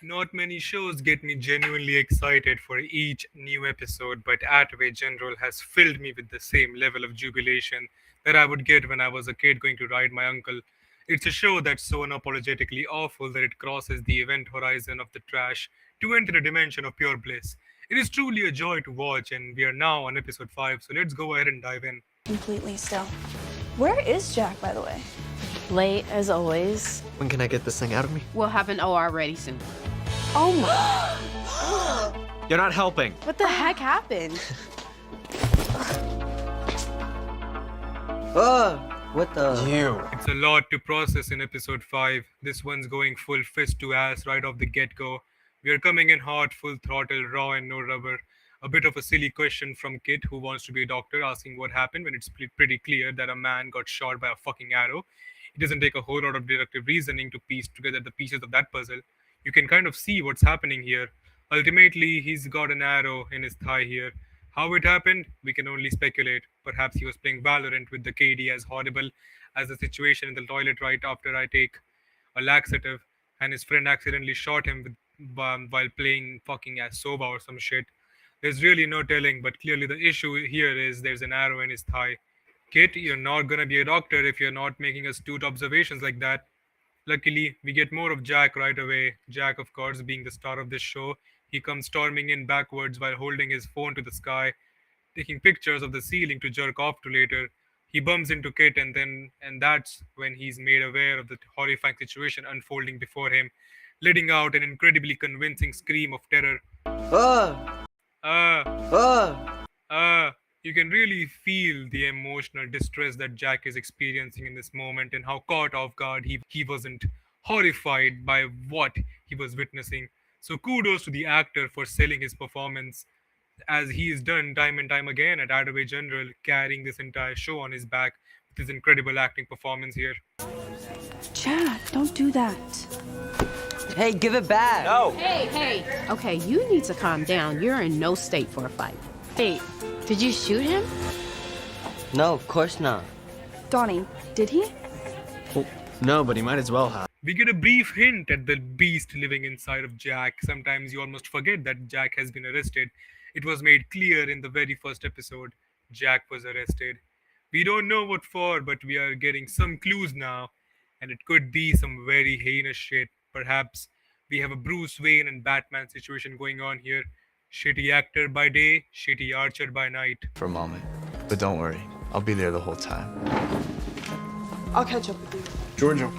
Not many shows get me genuinely excited for each new episode, but Attaway General has filled me with the same level of jubilation that I would get when I was a kid going to ride my uncle. It's a show that's so unapologetically awful that it crosses the event horizon of the trash to enter a dimension of pure bliss. It is truly a joy to watch, and we are now on episode 5, so let's go ahead and dive in. Completely still. Where is Jack, by the way? Late as always. When can I get this thing out of me? We'll have an OR ready soon. Oh my. You're not helping. What the heck happened? What the? You. It's a lot to process in episode 5. This one's going full fist to ass right off the get go. We are coming in hot, full throttle, raw, and no rubber. A bit of a silly question from Kit, who wants to be a doctor, asking what happened when it's pretty clear that a man got shot by a fucking arrow. It doesn't take a whole lot of deductive reasoning to piece together the pieces of that puzzle. You can kind of see what's happening here. Ultimately, he's got an arrow in his thigh here. How it happened, we can only speculate. Perhaps he was playing Valorant with the KD, as horrible as the situation in the toilet right after I take a laxative, and his friend accidentally shot him while playing fucking as Soba or some shit. There's really no telling, but clearly the issue here is there's an arrow in his thigh. Kit, you're not gonna be a doctor if you're not making astute observations like that. Luckily, we get more of Jack right away. Jack, of course, being the star of this show, he comes storming in backwards while holding his phone to the sky, taking pictures of the ceiling to jerk off to later. He bumps into Kit, and that's when he's made aware of the horrifying situation unfolding before him, letting out an incredibly convincing scream of terror. Ah! Ah, Ah! you can really feel the emotional distress that Jack is experiencing in this moment and how caught off guard he wasn't horrified by what he was witnessing. So kudos to the actor for selling his performance as he has done time and time again at Attaway General, carrying this entire show on his back with his incredible acting performance here. Jack, don't do that. Hey, give it back! No. Hey. Okay, you need to calm down. You're in no state for a fight. Hey, did you shoot him? No, of course not. Donnie, did he? Well, no, but he might as well have. We get a brief hint at the beast living inside of Jack. Sometimes you almost forget that Jack has been arrested. It was made clear in the very first episode. Jack was arrested. We don't know what for, but we are getting some clues now, and it could be some very heinous shit. Perhaps we have a Bruce Wayne and Batman situation going on here. Shitty actor by day, shitty archer by night. For a moment. But don't worry, I'll be there the whole time. I'll catch up with you. Georgia.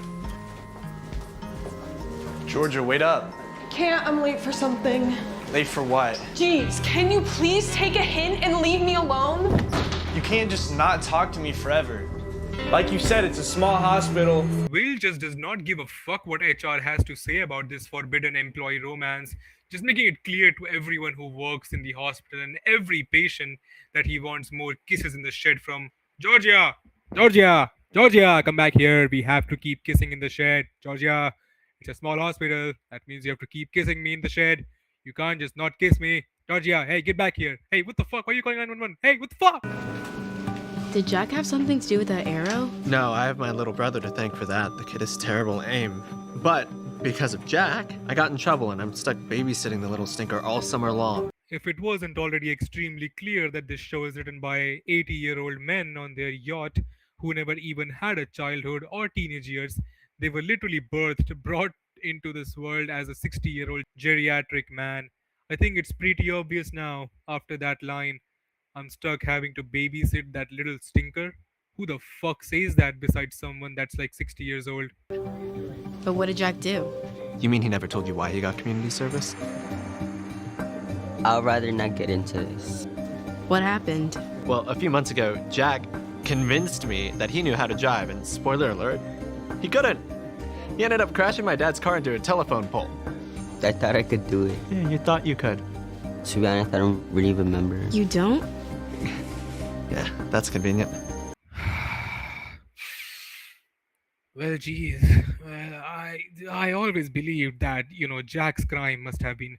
Georgia, wait up. Can't, I'm late for something. Late for what? Jeez, can you please take a hint and leave me alone? You can't just not talk to me forever. Like you said, it's a small hospital. Will just does not give a fuck what HR has to say about this forbidden employee romance, just making it clear to everyone who works in the hospital and every patient that he wants more kisses in the shed from Georgia. Georgia, come back here. We have to keep kissing in the shed. Georgia, it's a small hospital. That means you have to keep kissing me in the shed. You can't just not kiss me. Georgia, hey, get back here. Hey, what the fuck? Why are you calling 911? Hey, what the fuck? Did Jack have something to do with that arrow? No, I have my little brother to thank for that. The kid has terrible aim. But because of Jack, I got in trouble and I'm stuck babysitting the little stinker all summer long. If it wasn't already extremely clear that this show is written by 80-year-old men on their yacht who never even had a childhood or teenage years, they were literally brought into this world as a 60-year-old geriatric man. I think it's pretty obvious now, after that line, I'm stuck having to babysit that little stinker. Who the fuck says that besides someone that's like 60 years old? But what did Jack do? You mean he never told you why he got community service? I'd rather not get into this. What happened? Well, a few months ago, Jack convinced me that he knew how to drive, and spoiler alert, he couldn't. He ended up crashing my dad's car into a telephone pole. I thought I could do it. Yeah, you thought you could. To be honest, I don't really remember. You don't? Yeah, that's convenient. Well, geez. Well, I always believed that Jack's crime must have been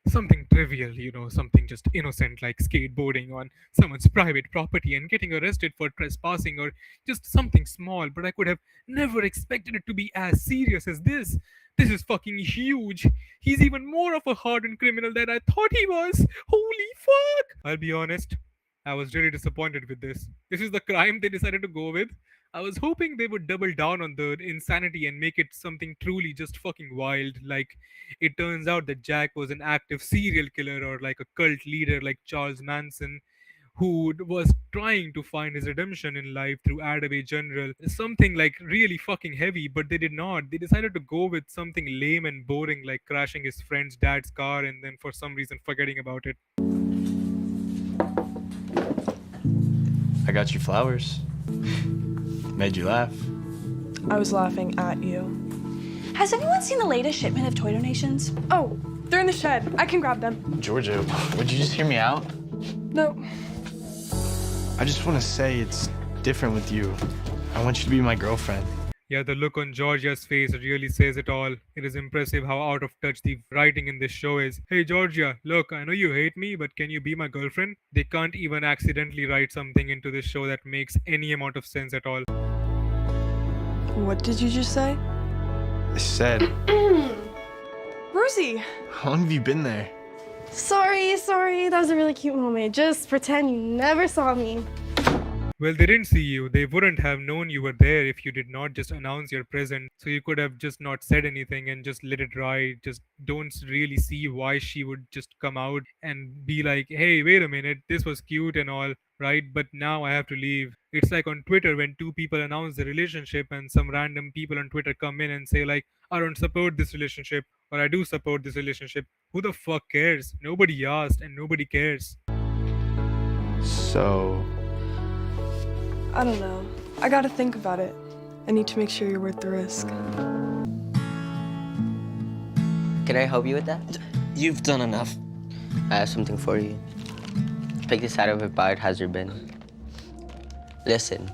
Something trivial, something just innocent like skateboarding on someone's private property and getting arrested for trespassing, or just something small, but I could have never expected it to be as serious as this. This is fucking huge. He's even more of a hardened criminal than I thought he was. Holy fuck! I'll be honest, I was really disappointed with this. This is the crime they decided to go with. I was hoping they would double down on the insanity and make it something truly just fucking wild. Like, it turns out that Jack was an active serial killer or like a cult leader like Charles Manson, who was trying to find his redemption in life through Adaway General. Something like really fucking heavy, but they did not. They decided to go with something lame and boring like crashing his friend's dad's car and then for some reason forgetting about it. I got you flowers. Made you laugh. I was laughing at you. Has anyone seen the latest shipment of toy donations? Oh, they're in the shed. I can grab them. Georgia, would you just hear me out? No. I just want to say it's different with you. I want you to be my girlfriend. Yeah, the look on Georgia's face really says it all. It is impressive how out of touch the writing in this show is. Hey Georgia, look, I know you hate me, but can you be my girlfriend? They can't even accidentally write something into this show that makes any amount of sense at all. What did you just say? I said, Rosie. how long have you been there? Sorry. That was a really cute moment. Just pretend you never saw me. Well, they didn't see you. They wouldn't have known you were there if you did not just announce your presence. So you could have just not said anything and just let it ride. Just don't really see why she would just come out and be like, hey, wait a minute, this was cute and all, right? But now I have to leave. It's like on Twitter when two people announce their relationship and some random people on Twitter come in and say, like, I don't support this relationship or I do support this relationship. Who the fuck cares? Nobody asked and nobody cares. So, I don't know. I gotta think about it. I need to make sure you're worth the risk. Can I help you with that? You've done enough. I have something for you. Pick the side of a biohazard bin. Listen,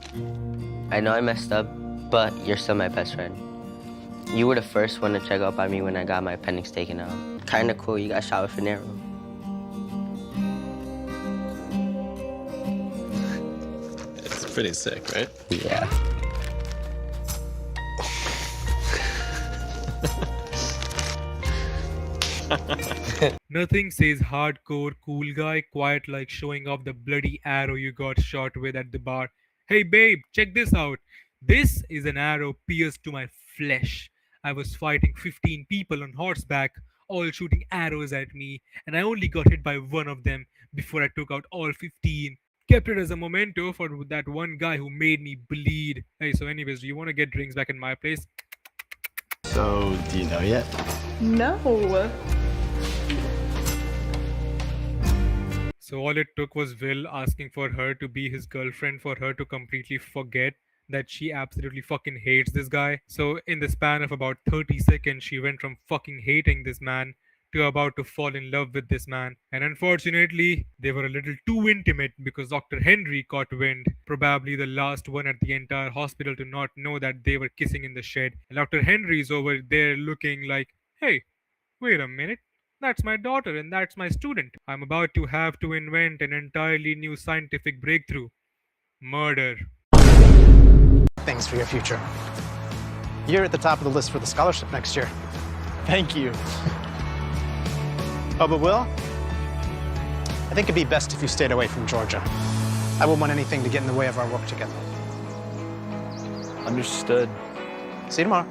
I know I messed up, but you're still my best friend. You were the first one to check up on me when I got my appendix taken out. Kinda cool, you got shot with an arrow. It's pretty sick, right? Yeah. Nothing says hardcore cool guy quite like showing off the bloody arrow you got shot with at the bar. Hey babe, check this out. This is an arrow pierced to my flesh. I was fighting 15 people on horseback, all shooting arrows at me, and I only got hit by one of them before I took out all 15. Kept it as a memento for that one guy who made me bleed. Hey, so anyways, do you want to get drinks back in my place? so do you know yet? No. So all it took was Will asking for her to be his girlfriend for her to completely forget that she absolutely fucking hates this guy. So in the span of about 30 seconds, she went from fucking hating this man to about to fall in love with this man. And unfortunately, they were a little too intimate because Dr. Henry caught wind, probably the last one at the entire hospital to not know that they were kissing in the shed. And Dr. Henry's over there looking like, hey, wait a minute. That's my daughter and that's my student. I'm about to have to invent an entirely new scientific breakthrough. Murder. Things for your future. You're at the top of the list for the scholarship next year. Thank you. Oh, but Will, I think it'd be best if you stayed away from Georgia. I wouldn't want anything to get in the way of our work together. Understood. See you tomorrow.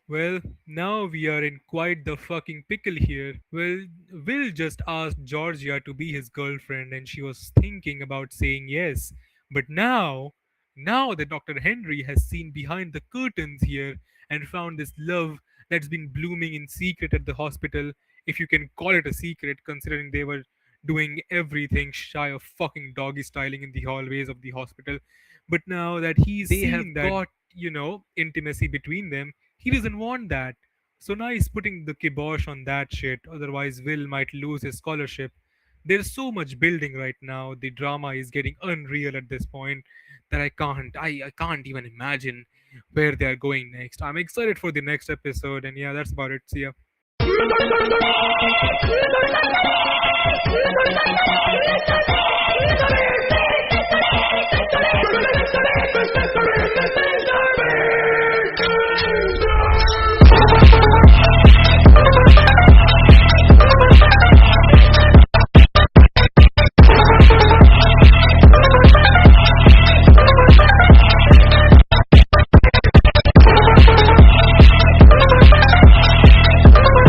Well, now we are in quite the fucking pickle here. Well, Will just asked Georgia to be his girlfriend and she was thinking about saying yes. But now that Dr. Henry has seen behind the curtains here and found this love that's been blooming in secret at the hospital, if you can call it a secret, considering they were doing everything shy of fucking doggy styling in the hallways of the hospital. But now that they have got, intimacy between them, he doesn't want that. So now he's putting the kibosh on that shit, otherwise Will might lose his scholarship. There's so much building right now. The drama is getting unreal at this point that I can't even imagine where they're going next. I'm excited for the next episode, and yeah, that's about it. See ya.